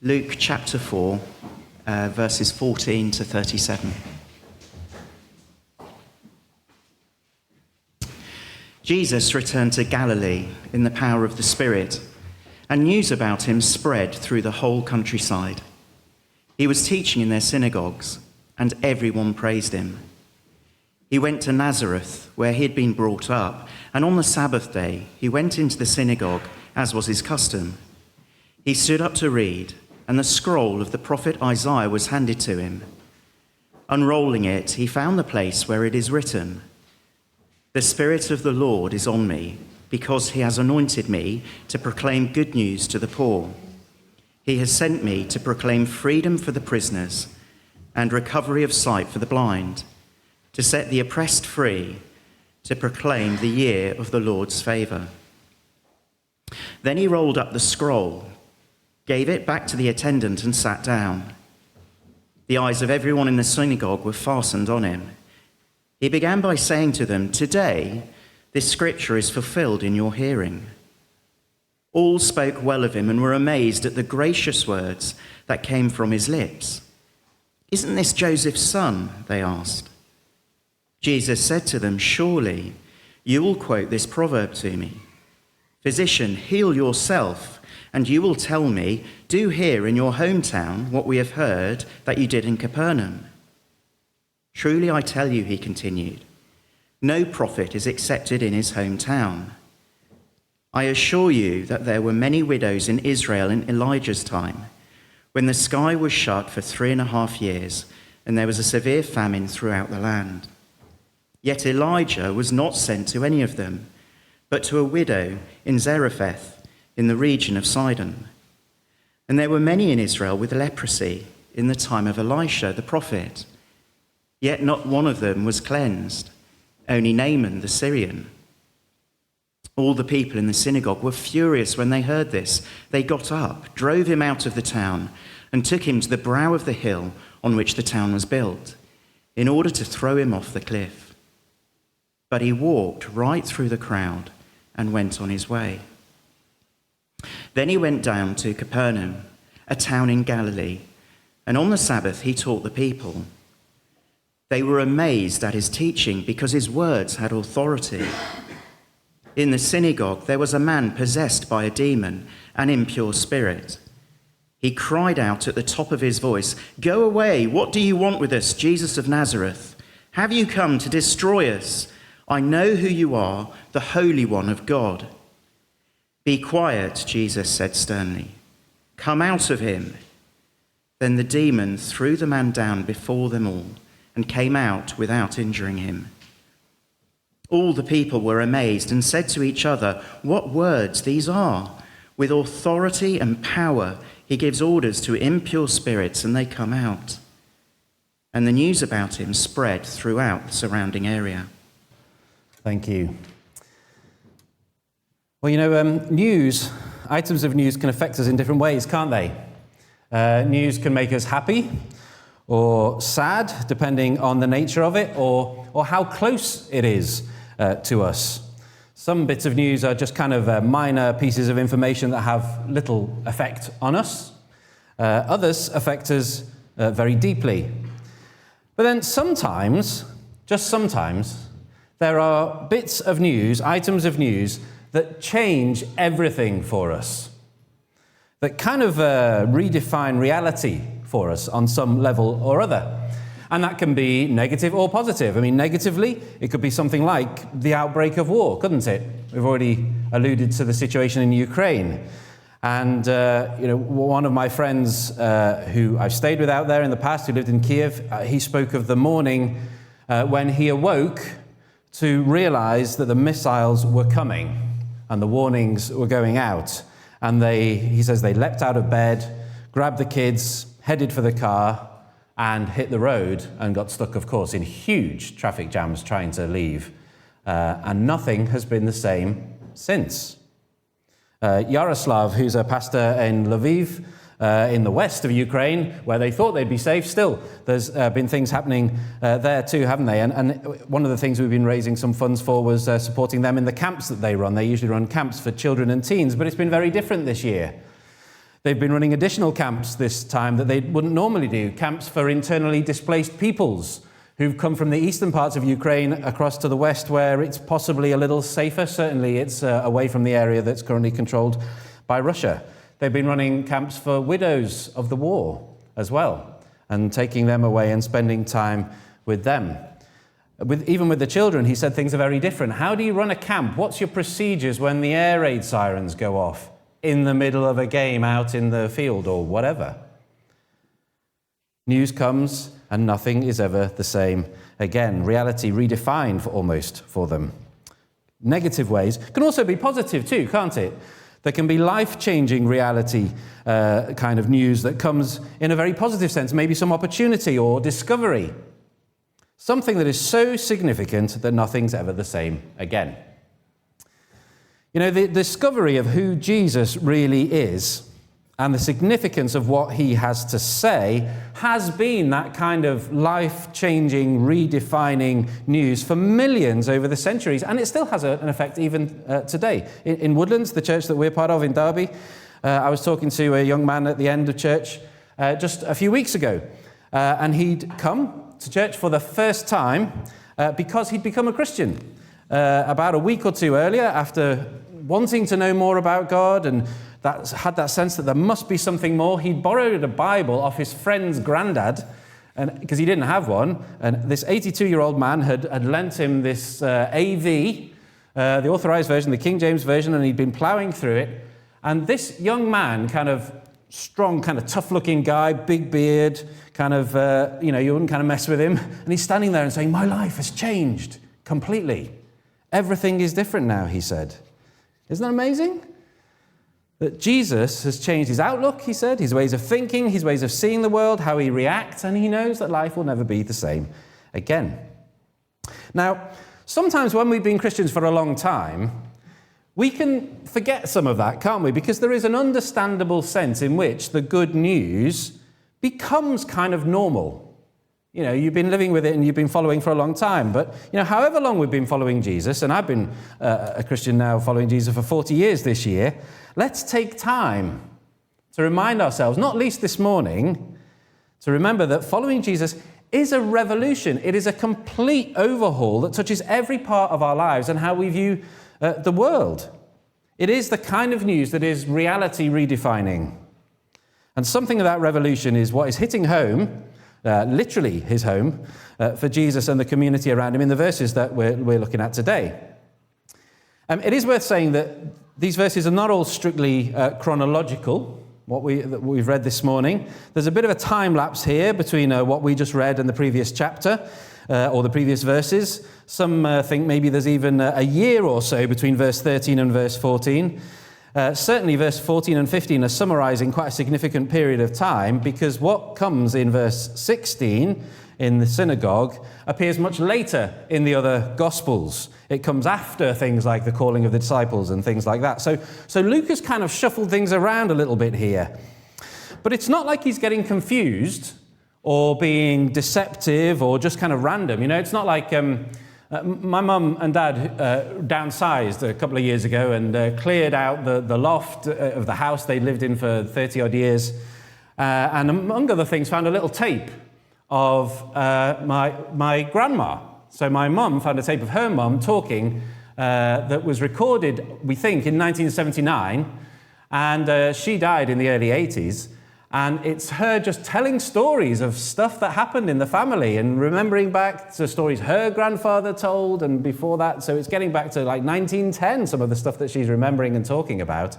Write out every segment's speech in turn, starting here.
Luke chapter 4, verses 14 to 37. Jesus returned to Galilee in the power of the Spirit, and news about him spread through the whole countryside. He was teaching in their synagogues, and everyone praised him. He went to Nazareth, where he had been brought up, and on the Sabbath day he went into the synagogue, as was his custom. He stood up to read, and the scroll of the prophet Isaiah was handed to him. Unrolling it, he found the place where it is written, "The Spirit of the Lord is on me, because he has anointed me to proclaim good news to the poor. He has sent me to proclaim freedom for the prisoners and recovery of sight for the blind, to set the oppressed free, to proclaim the year of the Lord's favor." Then he rolled up the scroll, gave it back to the attendant, and sat down. The eyes of everyone in the synagogue were fastened on him. He began by saying to them, "Today, this scripture is fulfilled in your hearing." All spoke well of him and were amazed at the gracious words that came from his lips. "Isn't this Joseph's son?" they asked. Jesus said to them, "Surely you will quote this proverb to me, 'Physician, heal yourself,' and you will tell me, 'Do here in your hometown what we have heard that you did in Capernaum.' Truly I tell you," he continued, "no prophet is accepted in his hometown. I assure you that there were many widows in Israel in Elijah's time, when the sky was shut for 3.5 years, and there was a severe famine throughout the land. Yet Elijah was not sent to any of them, but to a widow in Zarephath, in the region of Sidon. And there were many in Israel with leprosy in the time of Elisha the prophet. Yet not one of them was cleansed, only Naaman the Syrian." All the people in the synagogue were furious when they heard this. They got up, drove him out of the town, and took him to the brow of the hill on which the town was built, in order to throw him off the cliff. But he walked right through the crowd and went on his way. Then he went down to Capernaum, a town in Galilee, and on the Sabbath he taught the people. They were amazed at his teaching because his words had authority. In the synagogue there was a man possessed by a demon, an impure spirit. He cried out at the top of his voice, "Go away, what do you want with us, Jesus of Nazareth? Have you come to destroy us? I know who you are, the Holy One of God." "Be quiet," Jesus said sternly. "Come out of him." Then the demon threw the man down before them all and came out without injuring him. All the people were amazed and said to each other, "What words these are! With authority and power he gives orders to impure spirits, and they come out." And the news about him spread throughout the surrounding area. Thank you. Well, items of news can affect us in different ways, can't they? News can make us happy or sad, depending on the nature of it or how close it is to us. Some bits of news are just kind of minor pieces of information that have little effect on us. Others affect us very deeply. But then sometimes, just sometimes, there are bits of news, items of news, that change everything for us, that kind of redefine reality for us on some level or other. And that can be negative or positive. I mean, negatively, it could be something like the outbreak of war, couldn't it? We've already alluded to the situation in Ukraine. And, one of my friends who I've stayed with out there in the past, who lived in Kiev, he spoke of the morning when he awoke to realize that the missiles were coming and the warnings were going out. And he says they leapt out of bed, grabbed the kids, headed for the car, and hit the road and got stuck, of course, in huge traffic jams trying to leave. And nothing has been the same since. Yaroslav, who's a pastor in Lviv, in the west of Ukraine, where they thought they'd be safe. Still, there's been things happening there too, haven't they? And one of the things we've been raising some funds for was supporting them in the camps that they run. They usually run camps for children and teens, but it's been very different this year. They've been running additional camps this time that they wouldn't normally do, camps for internally displaced peoples who've come from the eastern parts of Ukraine across to the west where it's possibly a little safer. Certainly it's away from the area that's currently controlled by Russia. They've been running camps for widows of the war as well and taking them away and spending time with them. Even with the children, he said things are very different. How do you run a camp? What's your procedures when the air raid sirens go off in the middle of a game out in the field or whatever? News comes and nothing is ever the same again. Reality redefined almost for them. Negative ways can also be positive too, can't it? There can be life-changing reality kind of news that comes in a very positive sense, maybe some opportunity or discovery. Something that is so significant that nothing's ever the same again. You know, the discovery of who Jesus really is and the significance of what he has to say has been that kind of life-changing, redefining news for millions over the centuries, and it still has an effect even today. In Woodlands, the church that we're part of in Derby, I was talking to a young man at the end of church just a few weeks ago, and he'd come to church for the first time because he'd become a Christian about a week or two earlier after wanting to know more about God and had that sense that there must be something more. He'd borrowed a Bible off his friend's granddad because he didn't have one, and this 82-year-old man had lent him this AV, the Authorized Version, the King James Version, and he'd been plowing through it. And this young man, kind of strong, kind of tough-looking guy, big beard, kind of, you wouldn't kind of mess with him. And he's standing there and saying, "My life has changed completely. Everything is different now," he said. Isn't that amazing? That Jesus has changed his outlook, he said, his ways of thinking, his ways of seeing the world, how he reacts, and he knows that life will never be the same again. Now, sometimes when we've been Christians for a long time, we can forget some of that, can't we? Because there is an understandable sense in which the good news becomes kind of normal. You know, you've been living with it and you've been following for a long time. But, however long we've been following Jesus, and I've been a Christian now following Jesus for 40 years this year, let's take time to remind ourselves, not least this morning, to remember that following Jesus is a revolution. It is a complete overhaul that touches every part of our lives and how we view the world. It is the kind of news that is reality redefining. And something of that revolution is what is hitting home, literally his home, for Jesus and the community around him in the verses that we're looking at today. It is worth saying that these verses are not all strictly chronological, what we've read this morning. There's a bit of a time lapse here between what we just read and the previous chapter, or the previous verses. Some think maybe there's even a year or so between verse 13 and verse 14. Certainly verse 14 and 15 are summarizing quite a significant period of time, because what comes in verse 16 in the synagogue appears much later in the other Gospels. It comes after things like the calling of the disciples and things like that. So Luke has kind of shuffled things around a little bit here. But it's not like he's getting confused or being deceptive or just kind of random. It's not like my mum and dad downsized a couple of years ago and cleared out the loft of the house they lived in for 30-odd years, and among other things found a little tape of my grandma. So my mum found a tape of her mum talking that was recorded, we think, in 1979, and she died in the early 80s. And it's her just telling stories of stuff that happened in the family and remembering back to stories her grandfather told and before that. So it's getting back to like 1910, some of the stuff that she's remembering and talking about.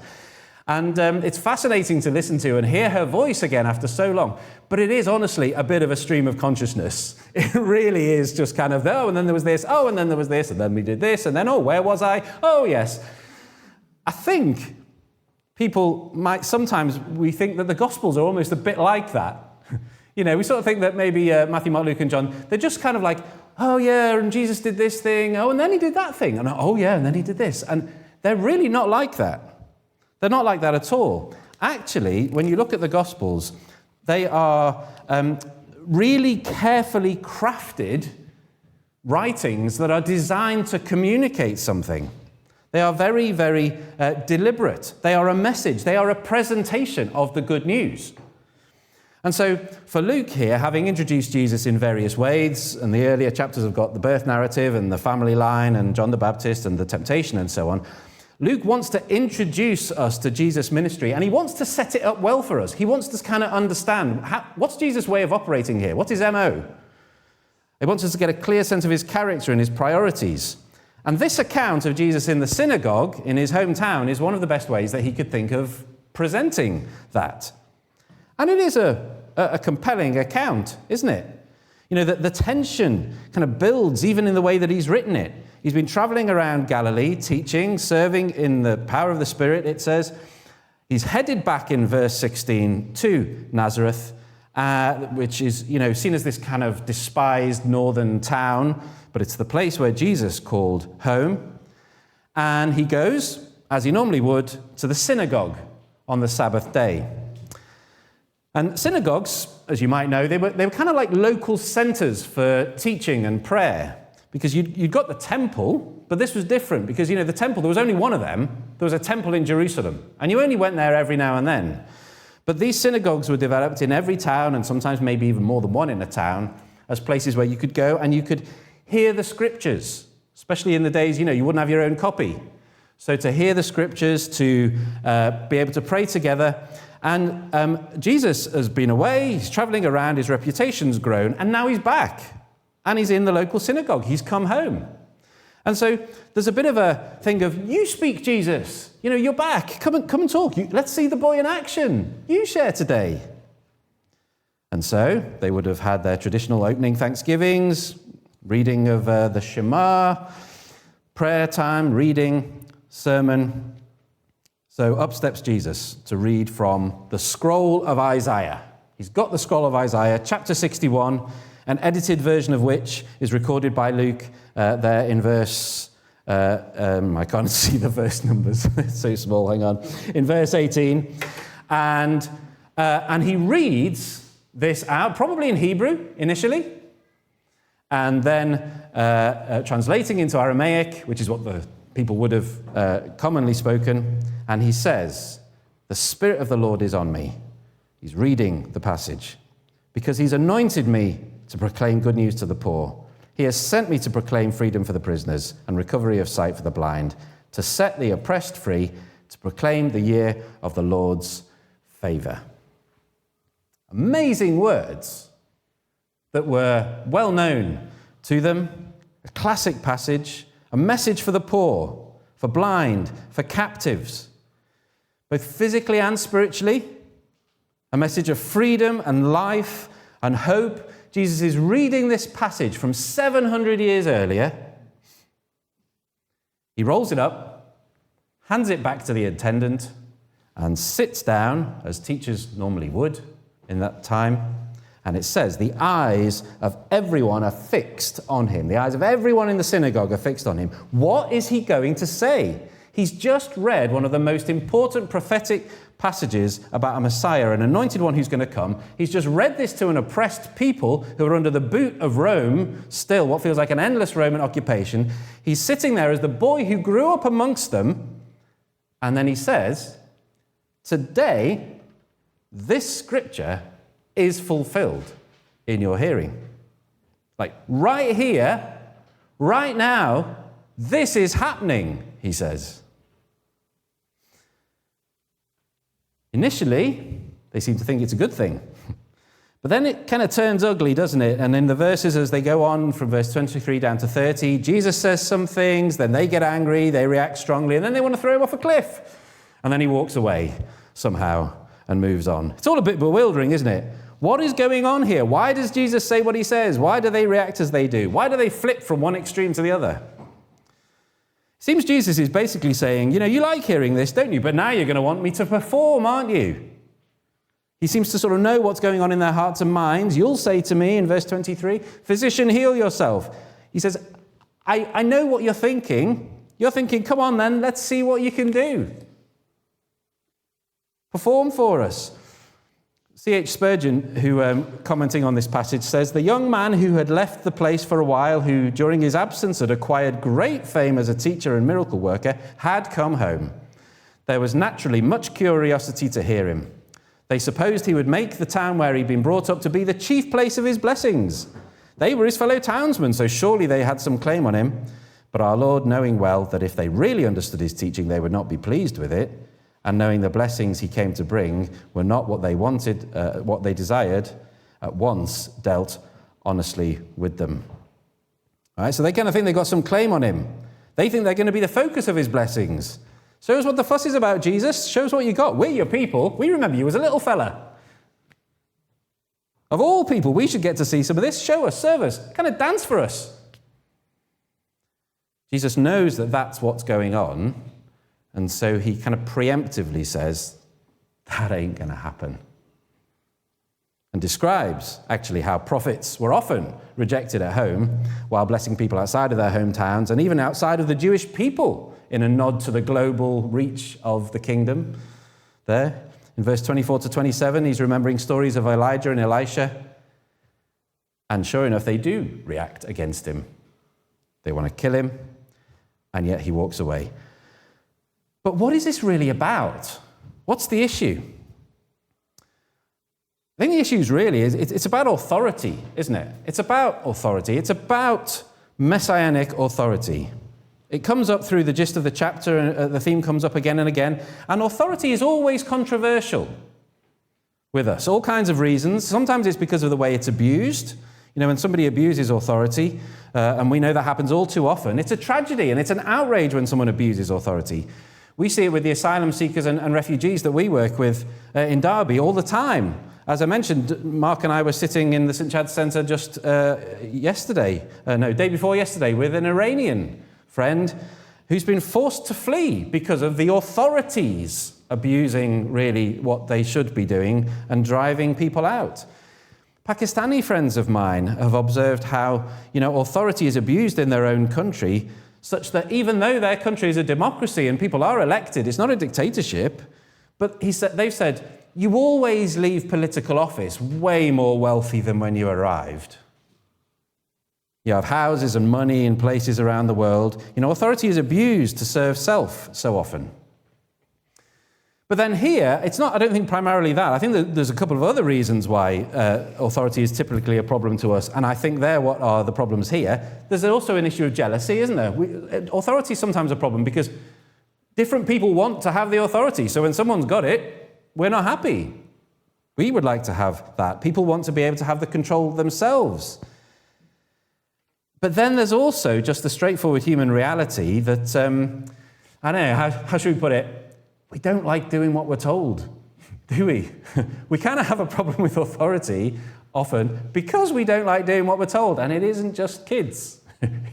And it's fascinating to listen to and hear her voice again after so long. But it is honestly a bit of a stream of consciousness. It really is just kind of, oh, and then there was this, oh, and then there was this, and then we did this, and then, oh, where was I? Oh, yes. I think people might sometimes, we think that the Gospels are almost a bit like that. We sort of think that maybe Matthew, Mark, Luke, and John, they're just kind of like, oh, yeah, and Jesus did this thing, oh, and then he did that thing, and oh, yeah, and then he did this. And they're really not like that. They're not like that at all. Actually, when you look at the Gospels, they are really carefully crafted writings that are designed to communicate something. They are very, very deliberate. They are a message. They are a presentation of the good news. And so for Luke here, having introduced Jesus in various ways, and the earlier chapters have got the birth narrative and the family line and John the Baptist and the temptation and so on, Luke wants to introduce us to Jesus' ministry, and he wants to set it up well for us. He wants to kind of understand, what's Jesus' way of operating here? What's his MO? He wants us to get a clear sense of his character and his priorities. And this account of Jesus in the synagogue in his hometown is one of the best ways that he could think of presenting that. And it is a compelling account, isn't it? You know, that the tension kind of builds even in the way that he's written it. He's been traveling around Galilee, teaching, serving in the power of the Spirit, it says. He's headed back in verse 16 to Nazareth, which is, you know, seen as this kind of despised northern town, but it's the place where Jesus called home. And he goes, as he normally would, to the synagogue on the Sabbath day. And synagogues, as you might know, they were kind of like local centers for teaching and prayer, because you'd got the temple, but this was different because, you know, the temple, there was only one of them. There was a temple in Jerusalem, and you only went there every now and then. But these synagogues were developed in every town, and sometimes maybe even more than one in a town, as places where you could go and you could hear the scriptures, especially in the days, you know, you wouldn't have your own copy. So to hear the scriptures, to be able to pray together. And Jesus has been away, he's traveling around, his reputation's grown, and now he's back. And he's in the local synagogue. He's come home. And so there's a bit of a thing of, you speak, Jesus. You know, you're back. Come and talk. Let's see the boy in action. You share today. And so they would have had their traditional opening thanksgivings, reading of the Shema, prayer time, reading, sermon. So up steps Jesus to read from the scroll of Isaiah. He's got the scroll of Isaiah, chapter 61, an edited version of which is recorded by Luke there in verse, I can't see the verse numbers, it's so small, hang on, in verse 18. And he reads this out, probably in Hebrew initially, and then translating into Aramaic, which is what the people would have commonly spoken. And he says, "The Spirit of the Lord is on me." He's reading the passage. "Because he's anointed me to proclaim good news to the poor. He has sent me to proclaim freedom for the prisoners and recovery of sight for the blind, to set the oppressed free, to proclaim the year of the Lord's favor." Amazing words that were well known to them, a classic passage, a message for the poor, for blind, for captives, both physically and spiritually, a message of freedom and life and hope. Jesus is reading this passage from 700 years earlier. He rolls it up, hands it back to the attendant, and sits down, as teachers normally would in that time. And it says, the eyes of everyone are fixed on him. The eyes of everyone in the synagogue are fixed on him. What is he going to say? He's just read one of the most important prophetic passages about a Messiah, an anointed one who's going to come. He's just read this to an oppressed people who are under the boot of Rome, still what feels like an endless Roman occupation. He's sitting there as the boy who grew up amongst them. And then he says, today, this scripture is fulfilled in your hearing. Like right here, right now, this is happening, he says. Initially, they seem to think it's a good thing. But then it kind of turns ugly, doesn't it? And in the verses as they go on from verse 23 down to 30, Jesus says some things, then they get angry, they react strongly, and then they want to throw him off a cliff. And then he walks away somehow and moves on. It's all a bit bewildering, isn't it? What is going on here? Why does Jesus say what he says? Why do they react as they do? Why do they flip from one extreme to the other? It seems Jesus is basically saying, you like hearing this, don't you? But now you're going to want me to perform, aren't you? He seems to sort of know what's going on in their hearts and minds. You'll say to me in verse 23, "Physician, heal yourself." He says, I know what you're thinking. You're thinking, come on then, let's see what you can do. Perform for us. C.H. Spurgeon, who commenting on this passage, says, "The young man who had left the place for a while, who during his absence had acquired great fame as a teacher and miracle worker, had come home. There was naturally much curiosity to hear him. They supposed he would make the town where he'd been brought up to be the chief place of his blessings. They were his fellow townsmen, so surely they had some claim on him. But our Lord, knowing well that if they really understood his teaching, they would not be pleased with it, and knowing the blessings he came to bring were not what they wanted, what they desired, at once dealt honestly with them." All right, so they kind of think they've got some claim on him. They think they're going to be the focus of his blessings. Show us what the fuss is about, Jesus. Show us what you got. We're your people. We remember you as a little fella. Of all people, we should get to see some of this. Show us, serve us, kind of dance for us. Jesus knows that that's what's going on, and so he kind of preemptively says, that ain't going to happen. And describes, actually, how prophets were often rejected at home while blessing people outside of their hometowns and even outside of the Jewish people, in a nod to the global reach of the kingdom. There, in verse 24 to 27, he's remembering stories of Elijah and Elisha. And sure enough, they do react against him. They want to kill him, and yet he walks away. But what is this really about? What's the issue? I think the issue really is it's about authority, isn't it? It's about authority. It's about messianic authority. It comes up through the gist of the chapter, and the theme comes up again and again. And authority is always controversial with us, all kinds of reasons. Sometimes it's because of the way it's abused. You know, when somebody abuses authority, and we know that happens all too often, it's a tragedy and it's an outrage when someone abuses authority. We see it with the asylum seekers and refugees that we work with in Derby all the time. As I mentioned, Mark and I were sitting in the St. Chad's Centre just day before yesterday, with an Iranian friend who's been forced to flee because of the authorities abusing really what they should be doing and driving people out. Pakistani friends of mine have observed how, authority is abused in their own country, such that even though their country is a democracy and people are elected, it's not a dictatorship, but they've said, you always leave political office way more wealthy than when you arrived. You have houses and money in places around the world. Authority is abused to serve self so often. But then here, it's not, I don't think, primarily that. I think that there's a couple of other reasons why authority is typically a problem to us, and I think what are the problems here. There's also an issue of jealousy, isn't there? Authority is sometimes a problem because different people want to have the authority. So when someone's got it, we're not happy. We would like to have that. People want to be able to have the control themselves. But then there's also just the straightforward human reality that, I don't know, how should we put it? We don't like doing what we're told, do we? We kind of have a problem with authority often because we don't like doing what we're told. And it isn't just kids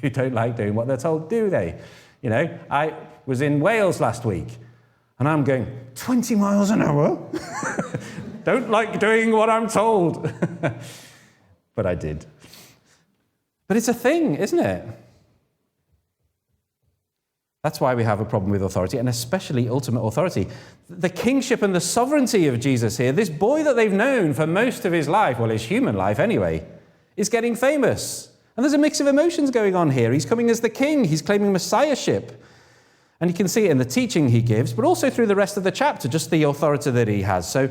who don't like doing what they're told, do they? I was in Wales last week and I'm going 20 miles an hour. Don't like doing what I'm told. But I did. But it's a thing, isn't it? That's why we have a problem with authority, and especially ultimate authority. The kingship and the sovereignty of Jesus here, this boy that they've known for most of his life, well, his human life anyway, is getting famous. And there's a mix of emotions going on here. He's coming as the king. He's claiming messiahship. And you can see it in the teaching he gives, but also through the rest of the chapter, just the authority that he has. So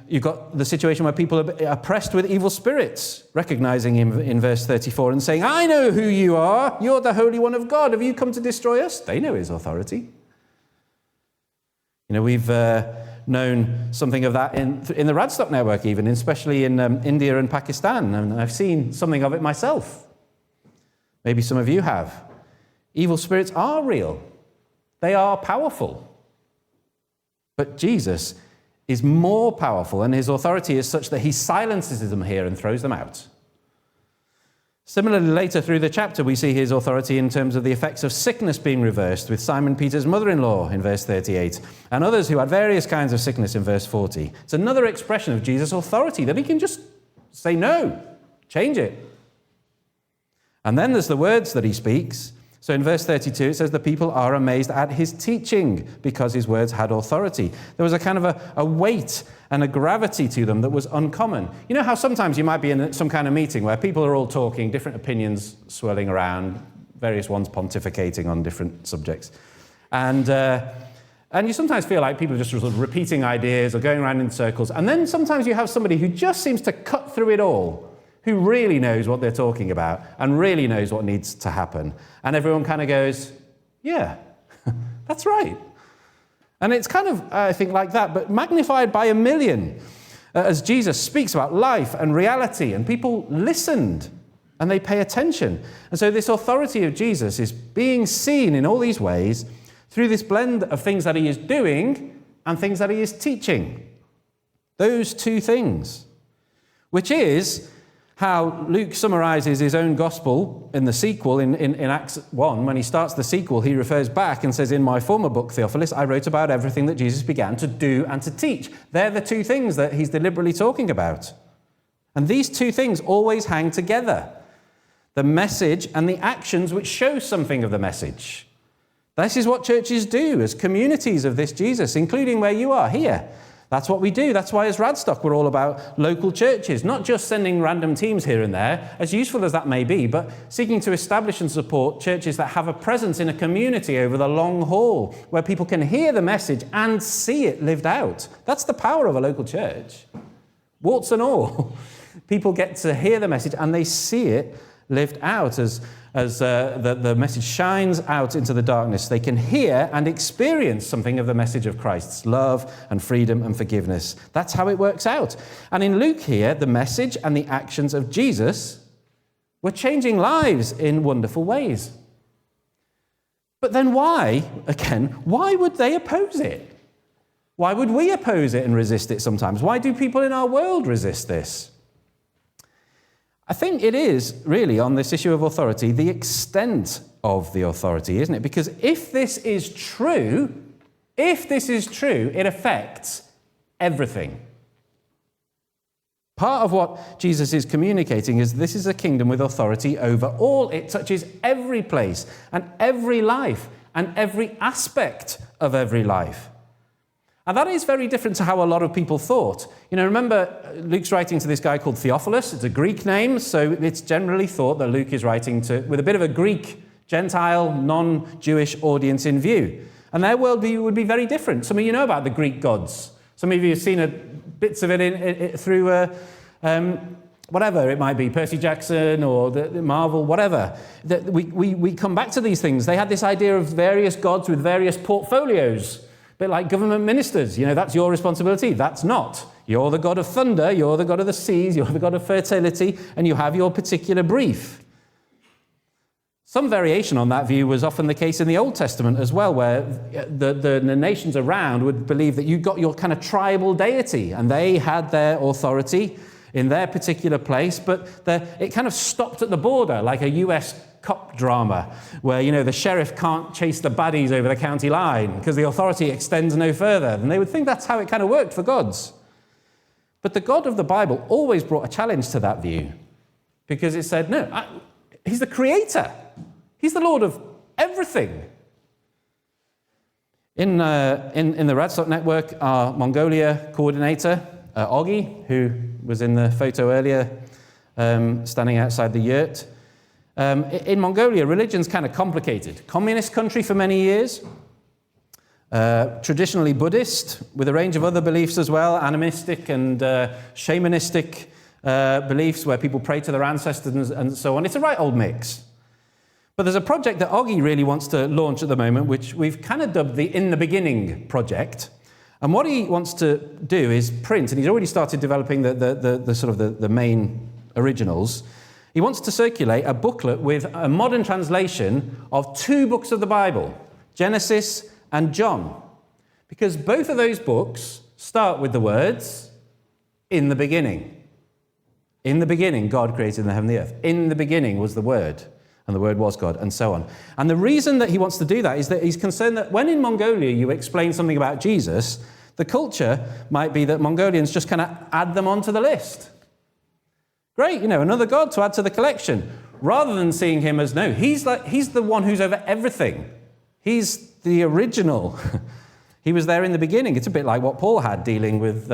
you've got the situation where people are oppressed with evil spirits, recognizing him in verse 34 and saying, I know who you are. You're the Holy One of God. Have you come to destroy us? They know his authority. We've known something of that in the Radstock network even, especially in India and Pakistan. And I've seen something of it myself. Maybe some of you have. Evil spirits are real. They are powerful. But Jesus is more powerful, and his authority is such that he silences them here and throws them out. Similarly, later through the chapter, we see his authority in terms of the effects of sickness being reversed with Simon Peter's mother-in-law in verse 38, and others who had various kinds of sickness in verse 40. It's another expression of Jesus' authority, that he can just say no, change it. And then there's the words that he speaks. So in verse 32, it says, the people are amazed at his teaching because his words had authority. There was a kind of a weight and a gravity to them that was uncommon. You know how sometimes you might be in some kind of meeting where people are all talking, different opinions swirling around, various ones pontificating on different subjects. And you sometimes feel like people are just sort of repeating ideas or going around in circles. And then sometimes you have somebody who just seems to cut through it all, who really knows what they're talking about and really knows what needs to happen. And everyone kind of goes, yeah, that's right. And it's kind of, I think, like that, but magnified by a million as Jesus speaks about life and reality, and people listened and they pay attention. And so this authority of Jesus is being seen in all these ways through this blend of things that he is doing and things that he is teaching. Those two things, which is how Luke summarizes his own gospel in the sequel in Acts 1. When he starts the sequel, he refers back and says, in my former book, Theophilus, I wrote about everything that Jesus began to do and to teach. They're the two things that he's deliberately talking about. And these two things always hang together. The message and the actions which show something of the message. This is what churches do as communities of this Jesus, including where you are here. That's what we do. That's why as Radstock we're all about local churches, not just sending random teams here and there, as useful as that may be, but seeking to establish and support churches that have a presence in a community over the long haul, where people can hear the message and see it lived out. That's the power of a local church. Warts and all. People get to hear the message and they see it lived out as the message shines out into the darkness. They can hear and experience something of the message of Christ's love and freedom and forgiveness. That's how it works out. And in Luke here, the message and the actions of Jesus were changing lives in wonderful ways. But then why would they oppose it? Why would we oppose it and resist it sometimes? Why do people in our world resist this? I think it is really on this issue of authority, the extent of the authority, isn't it? Because if this is true, it affects everything. Part of what Jesus is communicating is this is a kingdom with authority over all. It touches every place and every life and every aspect of every life. And that is very different to how a lot of people thought. You know, remember, Luke's writing to this guy called Theophilus. It's a Greek name, so it's generally thought that Luke is writing with a bit of a Greek, Gentile, non-Jewish audience in view. And their worldview would be very different. Some of you know about the Greek gods. Some of you have seen bits of it through whatever it might be, Percy Jackson or the Marvel, whatever. We come back to these things. They had this idea of various gods with various portfolios. A bit like government ministers, you know, that's your responsibility. That's not. You're the god of thunder, you're the god of the seas, you're the god of fertility, and you have your particular brief. Some variation on that view was often the case in the Old Testament as well, where the nations around would believe that you got your kind of tribal deity, and they had their authority in their particular place, but it kind of stopped at the border, like a US cop drama where, you know, the sheriff can't chase the baddies over the county line because the authority extends no further. And they would think that's how it kind of worked for gods. But the God of the Bible always brought a challenge to that view, because it said, no, he's the creator. He's the Lord of everything. In the Radstock network, our Mongolia coordinator, Oggy, who was in the photo earlier, standing outside the yurt. In Mongolia, religion's kind of complicated. Communist country for many years, traditionally Buddhist, with a range of other beliefs as well, animistic and shamanistic beliefs where people pray to their ancestors and so on. It's a right old mix. But there's a project that Oggy really wants to launch at the moment, which we've kind of dubbed the In the Beginning project. And what he wants to do is print, and he's already started developing the main originals. He wants to circulate a booklet with a modern translation of two books of the Bible, Genesis and John. Because both of those books start with the words, in the beginning. In the beginning, God created the heaven and the earth. In the beginning was the Word, and the Word was God, and so on. And the reason that he wants to do that is that he's concerned that when in Mongolia you explain something about Jesus, the culture might be that Mongolians just kind of add them onto the list. Great, you know, another God to add to the collection. rather than seeing him as, no, he's the one who's over everything. He's the original. He was there in the beginning. It's a bit like what Paul had dealing with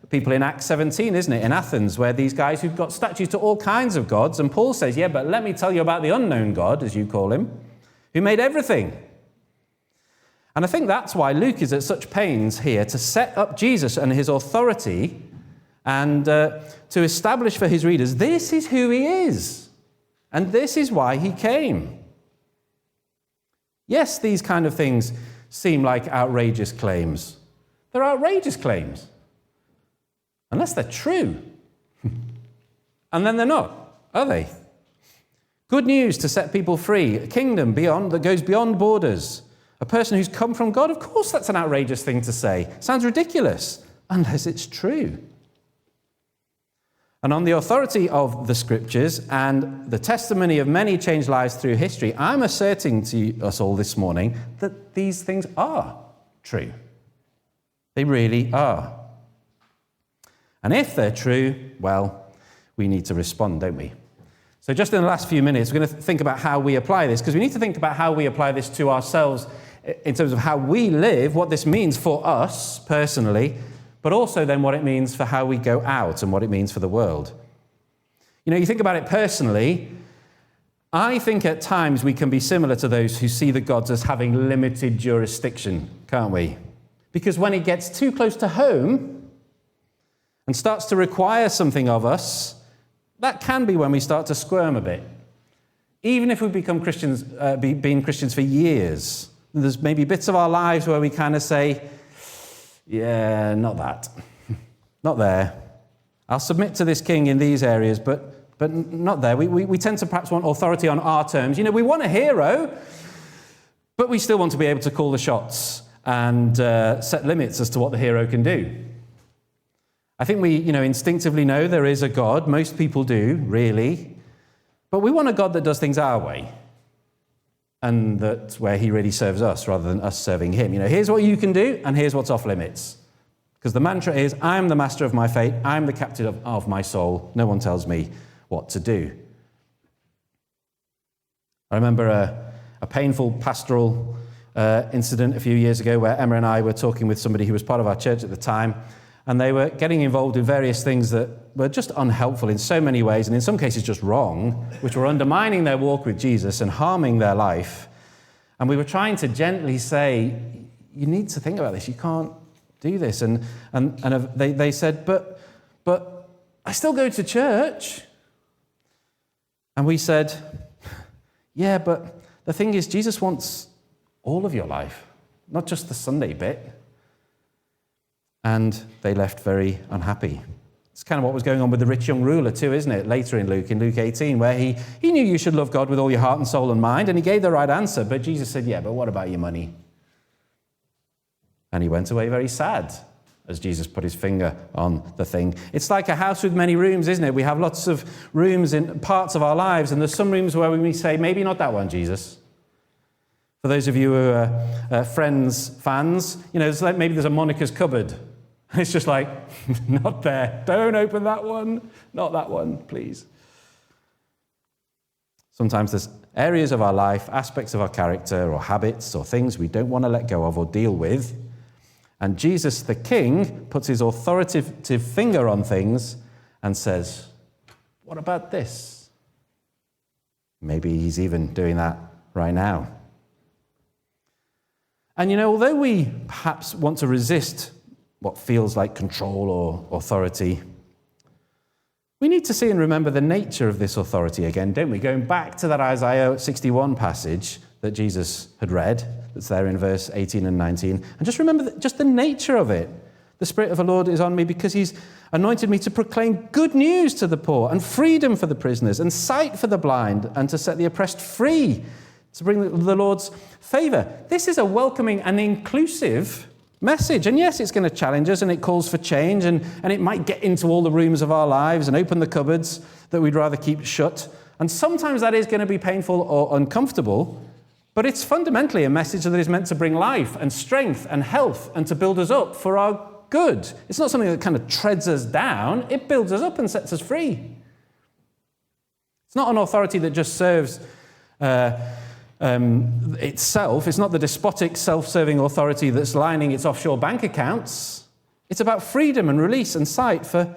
people in Acts 17, isn't it, in Athens, where these guys who've got statues to all kinds of gods, and Paul says, yeah, but let me tell you about the unknown God, as you call him, who made everything. And I think that's why Luke is at such pains here to set up Jesus and his authority and to establish for his readers, this is who he is, and this is why he came. Yes, these kind of things seem like outrageous claims. They're outrageous claims. Unless they're true. And then they're not, are they? Good news to set people free. A kingdom that goes beyond borders. A person who's come from God. Of course that's an outrageous thing to say. Sounds ridiculous. Unless it's true. And on the authority of the scriptures and the testimony of many changed lives through history, I'm asserting to us all this morning that these things are true. They really are. And if they're true, well, we need to respond, don't we? So just in the last few minutes, we're going to think about how we apply this, because we need to think about how we apply this to ourselves in terms of how we live, what this means for us personally, but also then what it means for how we go out and what it means for the world. You know, you think about it personally, I think at times we can be similar to those who see the gods as having limited jurisdiction, can't we? Because when it gets too close to home and starts to require something of us, that can be when we start to squirm a bit. Even if we've become Christians, been Christians for years, there's maybe bits of our lives where we kind of say, yeah, not that. Not there. I'll submit to this king in these areas, but not there. We tend to perhaps want authority on our terms. You know, we want a hero, but we still want to be able to call the shots and set limits as to what the hero can do. I think we, instinctively know there is a God. Most people do, really. But we want a God that does things our way. And that's where he really serves us rather than us serving him. Here's what you can do, and here's what's off limits. Because the mantra is, I'm the master of my fate. I'm the captain of my soul. No one tells me what to do. I remember a painful pastoral incident a few years ago where Emma and I were talking with somebody who was part of our church at the time. And they were getting involved in various things that were just unhelpful in so many ways, and in some cases just wrong, which were undermining their walk with Jesus and harming their life. And we were trying to gently say, you need to think about this. You can't do this. And they said, but I still go to church. And we said, yeah, but the thing is, Jesus wants all of your life, not just the Sunday bit. And they left very unhappy. It's kind of what was going on with the rich young ruler too, isn't it? Later in Luke 18, where he knew you should love God with all your heart and soul and mind, and he gave the right answer, but Jesus said, yeah, but what about your money? And he went away very sad as Jesus put his finger on the thing. It's like a house with many rooms, isn't it? We have lots of rooms in parts of our lives, and there's some rooms where we say, maybe not that one, Jesus. For those of you who are Friends fans, it's like maybe there's a Monica's cupboard. It's just like, not there. Don't open that one. Not that one, please. Sometimes there's areas of our life, aspects of our character or habits or things we don't want to let go of or deal with. And Jesus, the King, puts his authoritative finger on things and says, what about this? Maybe he's even doing that right now. And although we perhaps want to resist what feels like control or authority, we need to see and remember the nature of this authority again, don't we? Going back to that Isaiah 61 passage that Jesus had read, that's there in verse 18 and 19, and just remember just the nature of it. The Spirit of the Lord is on me because he's anointed me to proclaim good news to the poor and freedom for the prisoners and sight for the blind and to set the oppressed free, to bring the Lord's favor. This is a welcoming and inclusive message. And yes, it's going to challenge us and it calls for change and it might get into all the rooms of our lives and open the cupboards that we'd rather keep shut. And sometimes that is going to be painful or uncomfortable, but it's fundamentally a message that is meant to bring life and strength and health and to build us up for our good. It's not something that kind of treads us down. It builds us up and sets us free. It's not an authority that just serves itself. It's not the despotic, self-serving authority that's lining its offshore bank accounts. It's about freedom and release and sight for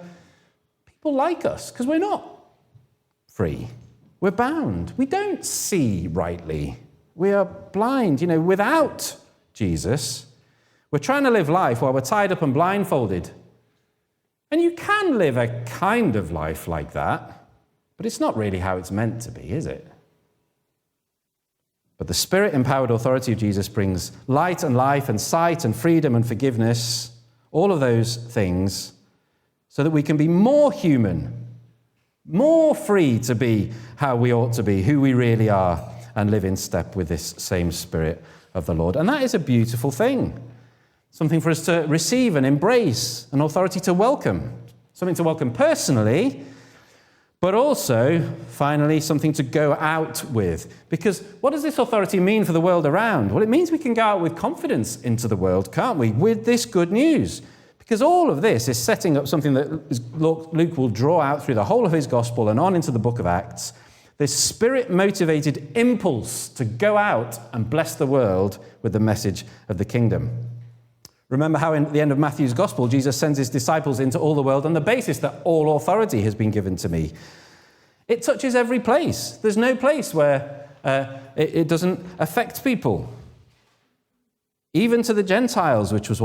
people like us, because we're not free. We're bound. We don't see rightly. We are blind. Without Jesus, we're trying to live life while we're tied up and blindfolded. And you can live a kind of life like that, but it's not really how it's meant to be, is it? But the Spirit-empowered authority of Jesus brings light and life and sight and freedom and forgiveness, all of those things, so that we can be more human, more free to be how we ought to be, who we really are, and live in step with this same Spirit of the Lord. And that is a beautiful thing. Something for us to receive and embrace, an authority to welcome, something to welcome personally, but also, finally, something to go out with. Because what does this authority mean for the world around? Well, it means we can go out with confidence into the world, can't we, with this good news? Because all of this is setting up something that Luke will draw out through the whole of his gospel and on into the book of Acts, this Spirit-motivated impulse to go out and bless the world with the message of the kingdom. Remember how in the end of Matthew's gospel, Jesus sends his disciples into all the world on the basis that all authority has been given to me. It touches every place. There's no place where it doesn't affect people. Even to the Gentiles, which was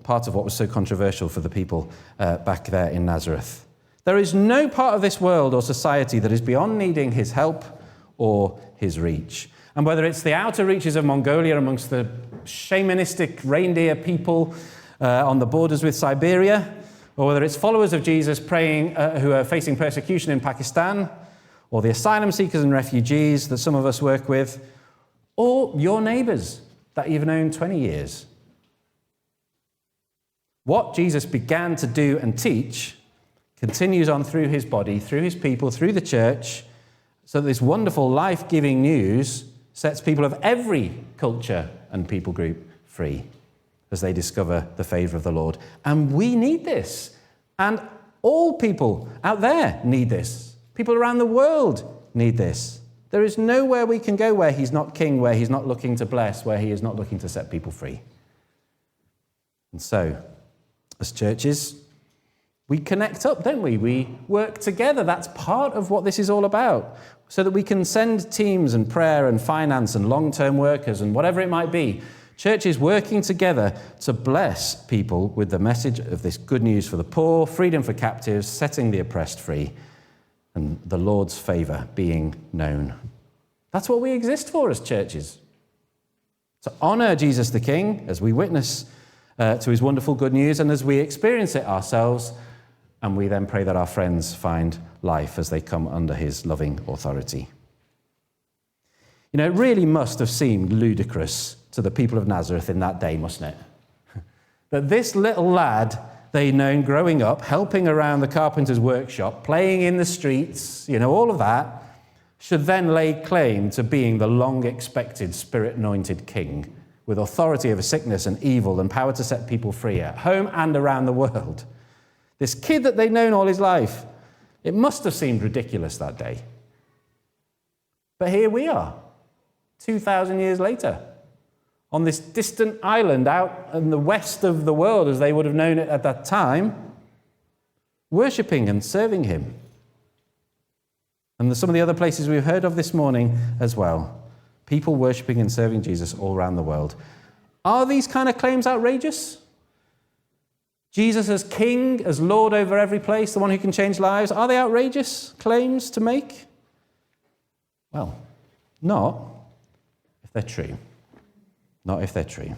part of what was so controversial for the people back there in Nazareth. There is no part of this world or society that is beyond needing his help or his reach. And whether it's the outer reaches of Mongolia amongst the shamanistic reindeer people on the borders with Siberia, or whether it's followers of Jesus praying who are facing persecution in Pakistan, or the asylum seekers and refugees that some of us work with, or your neighbors that you've known 20 years. What Jesus began to do and teach continues on through his body, through his people, through the church, so that this wonderful life-giving news sets people of every culture and people group free as they discover the favor of the Lord. And we need this. And all people out there need this. People around the world need this. There is nowhere we can go where he's not king, where he's not looking to bless, where he is not looking to set people free. And so, as churches, we connect up, don't we? We work together. That's part of what this is all about. So that we can send teams and prayer and finance and long-term workers and whatever it might be. Churches working together to bless people with the message of this good news for the poor, freedom for captives, setting the oppressed free, and the Lord's favor being known. That's what we exist for as churches. To honor Jesus the King as we witness to his wonderful good news and as we experience it ourselves, and we then pray that our friends find life as they come under his loving authority. It really must have seemed ludicrous to the people of Nazareth in that day, mustn't it? That this little lad they'd known growing up, helping around the carpenter's workshop, playing in the streets, all of that, should then lay claim to being the long-expected Spirit-anointed king with authority over sickness and evil and power to set people free at home and around the world. This kid that they'd known all his life, it must have seemed ridiculous that day. But here we are, 2,000 years later, on this distant island out in the west of the world, as they would have known it at that time, worshipping and serving him. And some of the other places we've heard of this morning as well, people worshipping and serving Jesus all around the world. Are these kind of claims outrageous? Jesus as king, as Lord over every place, the one who can change lives, are they outrageous claims to make? Well, not if they're true. Not if they're true.